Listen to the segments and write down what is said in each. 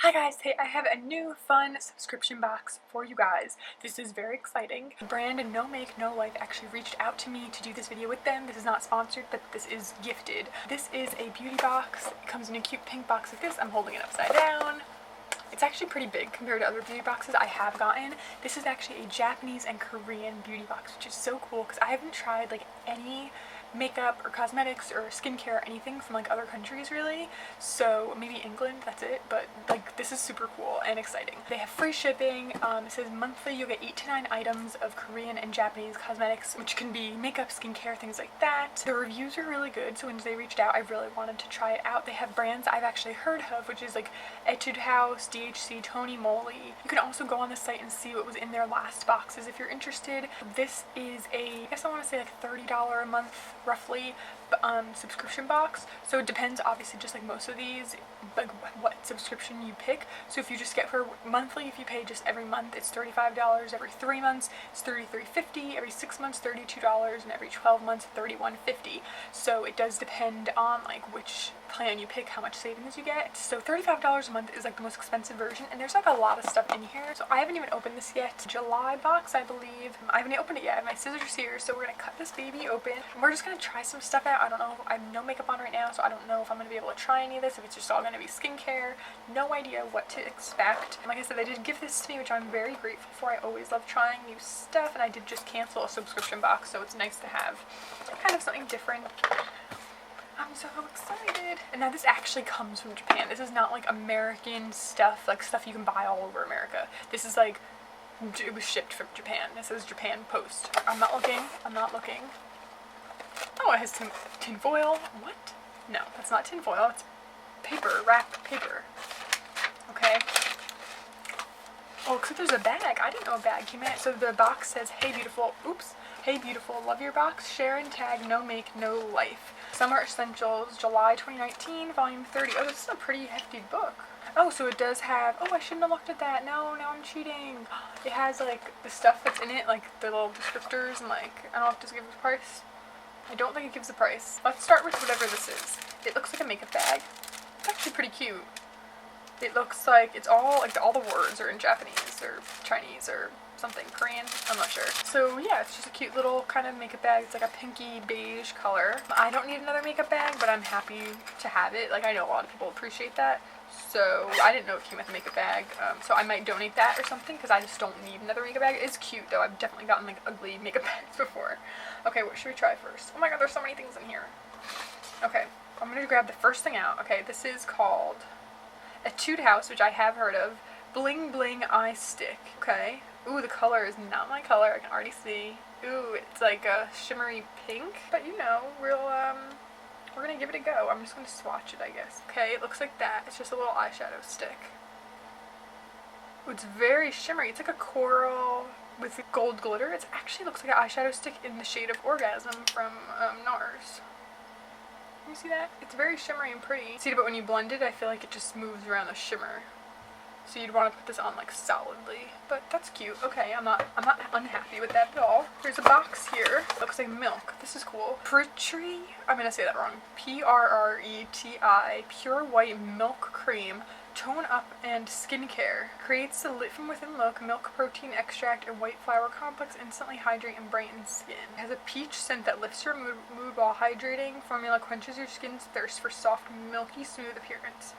Hi guys, hey, I have a new fun subscription box for you guys. This is very exciting. The brand NOMAKENOLIFE actually reached out to me to do this video with them. This is not sponsored, but this is gifted. This is a beauty box. It comes in a cute pink box like this. I'm holding it upside down. It's actually pretty big compared to other beauty boxes I have gotten. This is actually a Japanese and Korean beauty box, which is so cool because I haven't tried like any makeup or cosmetics or skincare or anything from like other countries really. So maybe England, that's it, but like this is super cool and exciting. They have free shipping. It says monthly you'll get 8 to 9 items of Korean and Japanese cosmetics, which can be makeup, skincare, things like that. The reviews are really good, so when they reached out I really wanted to try it out. They have brands I've actually heard of, which is like Etude House, DHC, Tony Moly. You can also go on the site and see what was in their last boxes if you're interested. This is a, I guess I want to say like $30 a month roughly subscription box, so it depends obviously just like most of these, like what subscription you pick. So if you just get for monthly, if you pay just every month it's $35, every 3 months it's $33.50, every 6 months $32, and every 12 months $31.50. So it does depend on like which plan you pick, how much savings you get. So $35 a month is like the most expensive version, and there's like a lot of stuff in here. So I haven't even opened this yet. July box, I believe. I haven't opened it yet. I have my scissors here, so we're gonna cut this baby open and we're just gonna try some stuff out. I don't know, I have no makeup on right now, so I don't know if I'm gonna be able to try any of this, if it's just all gonna be skincare. No idea what to expect. And like I said, they did give this to me, which I'm very grateful for. I always love trying new stuff, and I did just cancel a subscription box, so it's nice to have kind of something different. I'm so excited. And now this actually comes from Japan. This is not like American stuff, like stuff you can buy all over America. This is like, it was shipped from Japan. This is Japan Post. I'm not looking. Oh, it has tin foil. What? No, that's not tin foil. It's paper, wrapped paper. Okay. Oh, looks like there's a bag. I didn't know a bag came in it. So the box says, hey beautiful, oops. Hey beautiful, love your box, share and tag, no make, no life. Summer Essentials, July 2019, volume 30. Oh, this is a pretty hefty book. Oh, so it does have, oh, I shouldn't have looked at that. No, now I'm cheating. It has like the stuff that's in it, like the little descriptors, and like, I don't know if this gives a price. I don't think it gives a price. Let's start with whatever this is. It looks like a makeup bag. It's actually pretty cute. It looks like it's all, like all the words are in Japanese or Chinese or something, Korean, I'm not sure. So yeah, it's just a cute little kind of makeup bag. It's like a pinky beige color. I don't need another makeup bag, but I'm happy to have it. Like I know a lot of people appreciate that. So I didn't know it came with a makeup bag, so I might donate that or something because I just don't need another makeup bag. It's cute though. I've definitely gotten like ugly makeup bags before. Okay, what should we try first? Oh my god, there's so many things in here. Okay, I'm gonna grab the first thing out. Okay, this is called Etude House, which I have heard of. Bling Bling Eye Stick. Okay. Ooh, the color is not my color. I can already see. Ooh, it's like a shimmery pink. But you know, we're gonna give it a go. I'm just gonna swatch it, I guess. Okay, it looks like that. It's just a little eyeshadow stick. Ooh, it's very shimmery. It's like a coral with gold glitter. It actually looks like an eyeshadow stick in the shade of Orgasm from NARS. Can you see that? It's very shimmery and pretty. See, but when you blend it, I feel like it just moves around the shimmer. So you'd want to put this on like solidly, but that's cute. Okay, I'm not unhappy with that at all. There's a box here. It looks like milk. This is cool. Preti, I'm gonna say that wrong. Preti, pure white milk cream, tone up and skincare. Creates the lit from within look. Milk protein extract and white flour complex instantly hydrate and brighten skin. It has a peach scent that lifts your mood while hydrating. Formula quenches your skin's thirst for soft, milky, smooth appearance.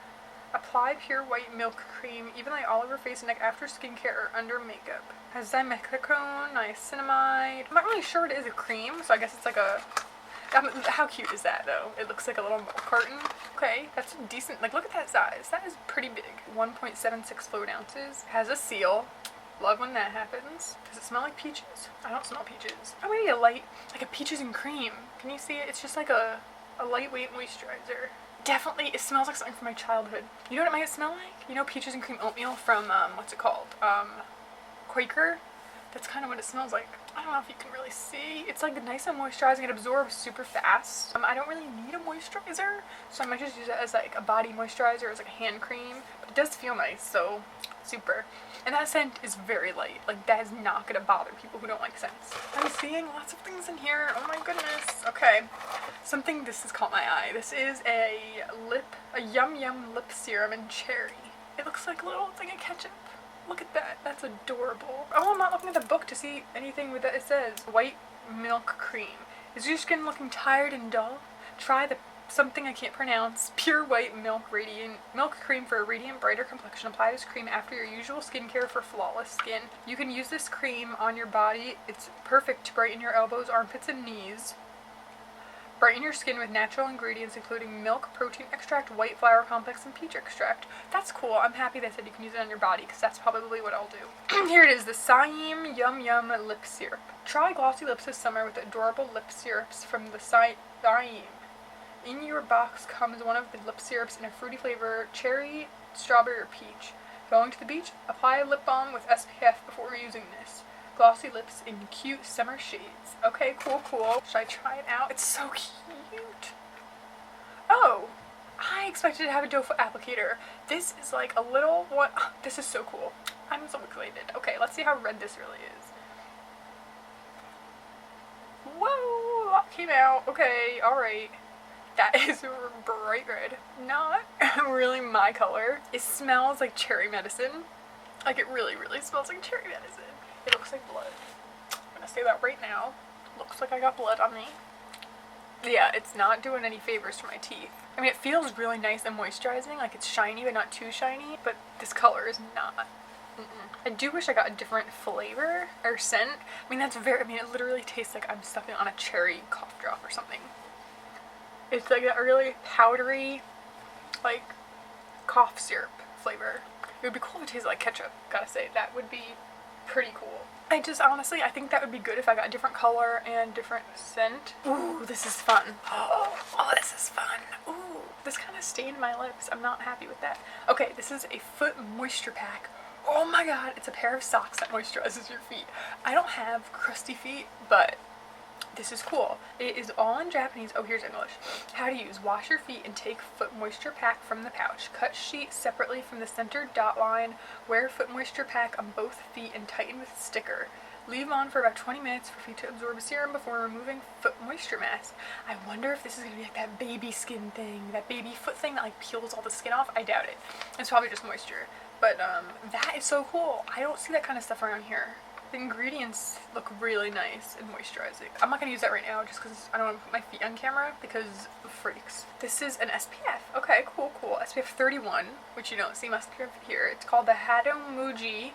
Apply pure white milk cream evenly all over face and neck after skincare or under makeup. Has dimethicone, niacinamide. I'm not really sure what it is, a cream, so I guess it's like a... How cute is that though? It looks like a little milk carton. Okay, that's decent. Like look at that size. That is pretty big. 1.76 fluid ounces. Has a seal. Love when that happens. Does it smell like peaches? I don't smell peaches. Oh, maybe a light, like a peaches and cream. Can you see it? It's just like a lightweight moisturizer. Definitely, it smells like something from my childhood. You know what it might smell like? You know peaches and cream oatmeal from, what's it called? Quaker? That's kind of what it smells like. I don't know if you can really see. It's like nice and moisturizing. It absorbs super fast. I don't really need a moisturizer, so I might just use it as like a body moisturizer, as like a hand cream. But it does feel nice, so super. And that scent is very light. Like that is not gonna bother people who don't like scents. I'm seeing lots of things in here. Oh my goodness. Okay. This has caught my eye. This is a Yum Yum lip serum in cherry. It looks like a little thing of ketchup. Look at that. That's adorable. Oh, I'm not looking at the book to see anything with that it says. White milk cream. Is your skin looking tired and dull? Try the something I can't pronounce. Pure white milk cream for a radiant, brighter complexion. Apply this cream after your usual skincare for flawless skin. You can use this cream on your body. It's perfect to brighten your elbows, armpits, and knees. Brighten your skin with natural ingredients including milk, protein extract, white flour complex, and peach extract. That's cool. I'm happy they said you can use it on your body because that's probably what I'll do. Here it is, the Siam Yum Yum Lip Syrup. Try glossy lips this summer with adorable lip syrups from the Siam. In your box comes one of the lip syrups in a fruity flavor, cherry, strawberry, or peach. Going to the beach? Apply a lip balm with SPF before using this. Glossy lips in cute summer shades. Okay, cool, cool. Should I try it out? It's so cute. Oh, I expected to have a doe foot applicator. This is like a little one. Oh, this is so cool. I'm so excited. Okay, let's see how red this really is. Whoa, that came out. Okay, alright. That is bright red. Not really my color. It smells like cherry medicine. Like it really, really smells like cherry medicine. It looks like blood. I'm gonna say that right now. Looks like I got blood on me. Yeah, it's not doing any favors for my teeth. I mean, it feels really nice and moisturizing. Like it's shiny, but not too shiny. But this color is not. I do wish I got a different flavor or scent. I mean, it literally tastes like I'm sucking on a cherry cough drop or something. It's like a really powdery, like, cough syrup flavor. It would be cool if it tasted like ketchup, gotta say. That would be pretty cool. Honestly, I think that would be good if I got a different color and different scent. Ooh, this is fun. Oh, this is fun. Ooh, this kind of stained my lips. I'm not happy with that. Okay, this is a foot moisture pack. Oh my god, it's a pair of socks that moisturizes your feet. I don't have crusty feet, but this is cool. It is all in Japanese. Oh, here's English. How to use. Wash your feet and take foot moisture pack from the pouch. Cut sheet separately from the center dot line. Wear foot moisture pack on both feet and tighten with sticker. Leave on for about 20 minutes for feet to absorb serum before removing foot moisture mask. I wonder if this is going to be like that baby skin thing, that baby foot thing that like peels all the skin off. I doubt it. It's probably just moisture. But that is so cool. I don't see that kind of stuff around here. The ingredients look really nice and moisturizing. I'm not going to use that right now just because I don't want to put my feet on camera because of freaks. This is an SPF. Okay, cool, cool. SPF 31, which you don't see much here. It's called the Hatomuji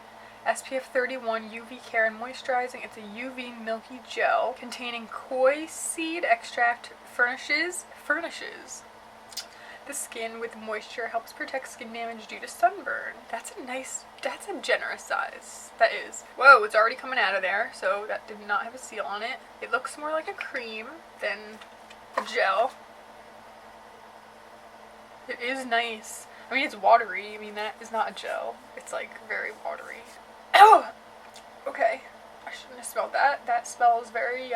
SPF 31 UV Care and Moisturizing. It's a UV milky gel containing koi seed extract. Furnishes the skin with moisture, helps protect skin damage due to sunburn. That's a generous size. That is. Whoa, it's already coming out of there, so that did not have a seal on it. It looks more like a cream than a gel. It is nice. I mean, it's watery. I mean, that is not a gel. It's like very watery. Oh! Okay. I shouldn't have smelled that. That smells very,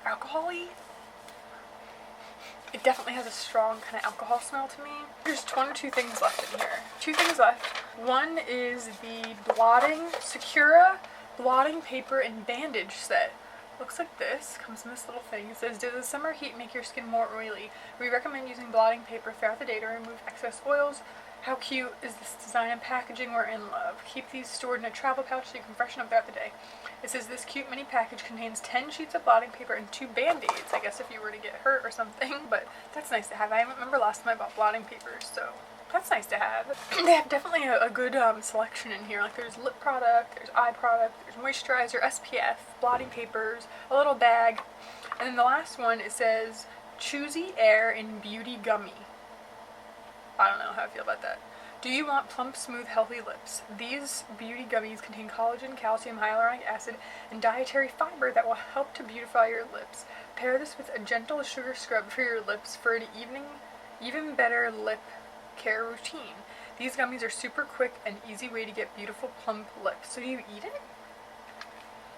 alcohol-y. It definitely has a strong kind of alcohol smell to me. There's one or two things left in here. Two things left. One is the Secura blotting paper and bandage set. Looks like this. Comes in this little thing. It says, does the summer heat make your skin more oily? We recommend using blotting paper throughout the day to remove excess oils. How cute is this design and packaging? We're in love. Keep these stored in a travel pouch so you can freshen up throughout the day. It says this cute mini package contains 10 sheets of blotting paper and 2 band-aids. I guess if you were to get hurt or something, but that's nice to have. I remember last time I bought blotting paper, so that's nice to have. They have definitely a good selection in here. Like there's lip product, there's eye product, there's moisturizer, SPF, blotting papers, a little bag, and then the last one it says Choosy Air in Beauty Gummy. I don't know how I feel about that. Do you want plump, smooth, healthy lips? These beauty gummies contain collagen, calcium, hyaluronic acid, and dietary fiber that will help to beautify your lips. Pair this with a gentle sugar scrub for your lips for an even better lip care routine. These gummies are super quick and easy way to get beautiful, plump lips. So do you eat it?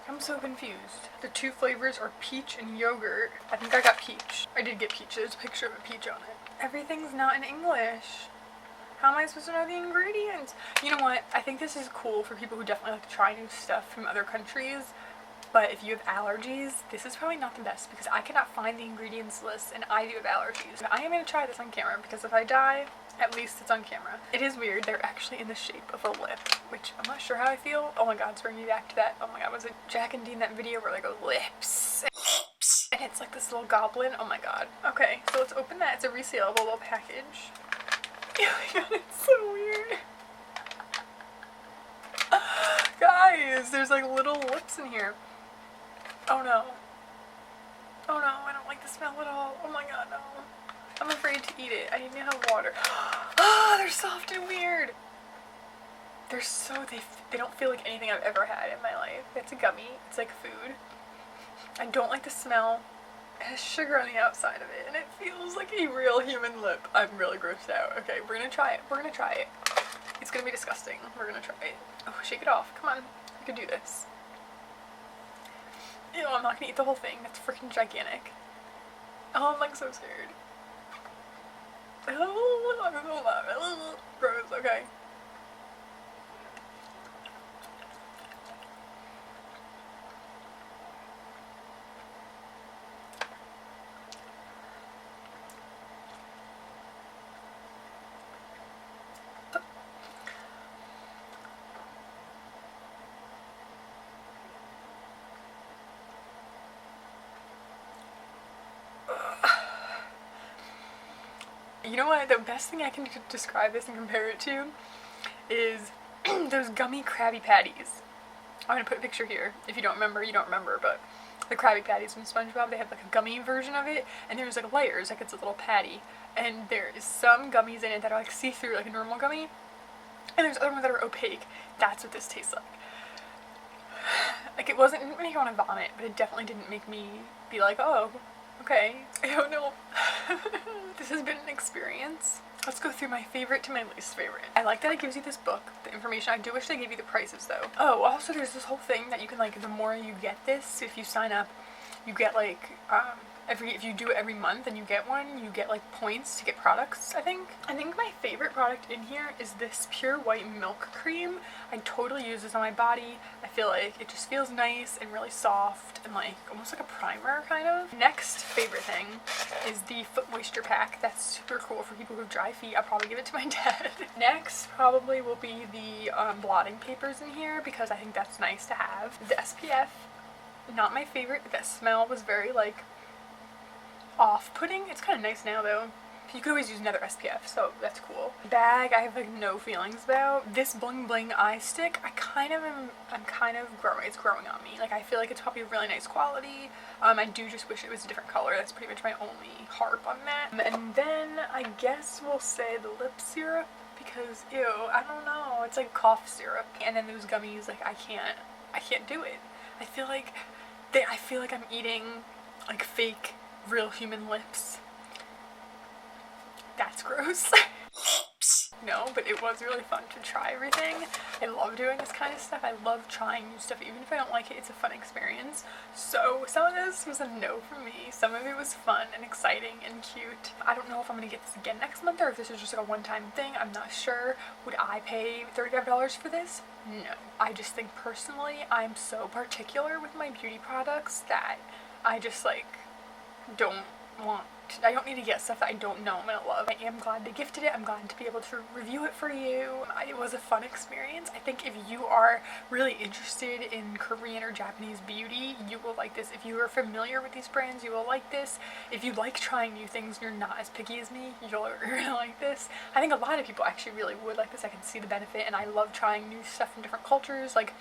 I'm so confused. The 2 flavors are peach and yogurt. I think I got peach. I did get peach. There's a picture of a peach on it. Everything's not in English. How am I supposed to know the ingredients? You know what? I think this is cool for people who definitely like to try new stuff from other countries. But if you have allergies, this is probably not the best because I cannot find the ingredients list and I do have allergies. I am going to try this on camera because if I die, At least it's on camera. It is weird. They're actually in the shape of a lip, which I'm not sure how I feel. Oh my god, it's bringing me back to that. Oh my god, was it Jack and Dean, that video where they go lips? And it's like this little goblin. Oh my god. Okay, so let's open that. It's a resealable little package. Oh my god, it's so weird. Guys, there's like little lips in here. Oh no. Oh no, I don't like the smell at all. Oh my god, no. I'm afraid to eat it. I need to have water. Ah, they're soft and weird. They're so, they don't feel like anything I've ever had in my life. It's a gummy. It's like food. I don't like the smell. It has sugar on the outside of it, and it feels like a real human lip. I'm really grossed out. Okay, we're gonna try it. We're gonna try it. It's gonna be disgusting. We're gonna try it. Oh, shake it off. Come on. We can do this. Ew, I'm not gonna eat the whole thing. That's freaking gigantic. Oh, I'm like so scared. Gross, okay. You know what, the best thing I can describe this and compare it to is those gummy Krabby Patties. I'm gonna put a picture here. If you don't remember, you don't remember, but the Krabby Patties from SpongeBob, they have like a gummy version of it, and there's like layers, like it's a little patty, and there is some gummies in it that are like see-through, like a normal gummy, and there's other ones that are opaque. That's what this tastes like. Like, it didn't make me want to vomit, but it definitely didn't make me be like, oh, okay. I don't know. This has been an experience. Let's go through my favorite to my least favorite. I like that it gives you this book, the information. I do wish they gave you the prices though. Oh, also there's this whole thing that you can, like, the more you get this, if you sign up, you get like, if you do it every month and you get one, you get like points to get products, I think. I think my favorite product in here is this pure white milk cream. I totally use this on my body. I feel like it just feels nice and really soft and like almost like a primer kind of. Next favorite thing is the foot moisture pack. That's super cool for people who have dry feet. I'll probably give it to my dad. Next probably will be the blotting papers in here because I think that's nice to have. The SPF, not my favorite, but that smell was very like off-putting. It's kind of nice now though. You could always use another SPF, so that's cool. Bag, I have like no feelings about. This bling bling eye stick, I'm kind of growing, it's growing on me. Like, I feel like it's probably really nice quality. I do just wish it was a different color. That's pretty much my only harp on that. And then I guess we'll say the lip syrup because ew, I don't know, it's like cough syrup. And then those gummies, like I can't do it. I feel like I'm eating like fake real human lips. That's gross. No, but it was really fun to try everything. I love doing this kind of stuff. I love trying new stuff. Even if I don't like it, it's a fun experience. So some of this was a no for me. Some of it was fun and exciting and cute. I don't know if I'm gonna get this again next month or if this is just like a one-time thing. I'm not sure. Would I pay $35 for this? No. I just think personally, I'm so particular with my beauty products that I just like I don't need to get stuff that I don't know I'm gonna love. I am glad they gifted it. I'm glad to be able to review it for you. It was a fun experience. I think if you are really interested in Korean or Japanese beauty, you will like this. If you are familiar with these brands, you will like this. If you like trying new things and you're not as picky as me, you're gonna like this. I think a lot of people actually really would like this. I can see the benefit, and I love trying new stuff from different cultures. Like,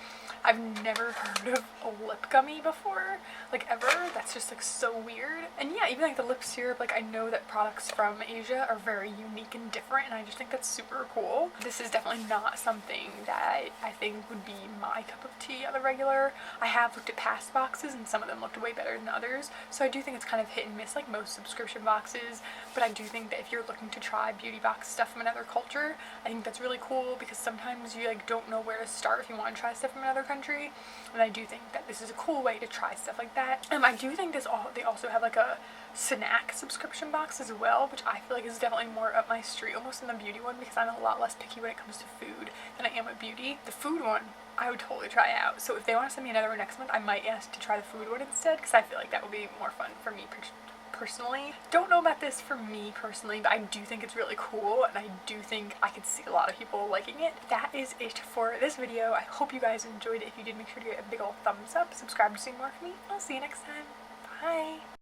I've never heard of a lip gummy before, like ever. That's just like so weird. And yeah, even like the lip syrup, like I know that products from Asia are very unique and different, and I just think that's super cool. This is definitely not something that I think would be my cup of tea on the regular. I have looked at past boxes and some of them looked way better than others, so I do think it's kind of hit and miss like most subscription boxes, but I do think that if you're looking to try beauty box stuff from another culture, I think that's really cool because sometimes you like don't know where to start if you want to try stuff from another country, and I do think that this is a cool way to try stuff like that. I do think they also have like a snack subscription box as well, which I feel like is definitely more up my street almost than the beauty one because I'm a lot less picky when it comes to food than I am with beauty. The food one I would totally try out, so if they want to send me another one next month, I might ask to try the food one instead because I feel like that would be more fun for me personally. Don't know about this for me personally, but I do think it's really cool, and I do think I could see a lot of people liking it. That is it for this video. I hope you guys enjoyed it. If you did, make sure to give it a big old thumbs up, subscribe to see more from me. I'll see you next time. Bye!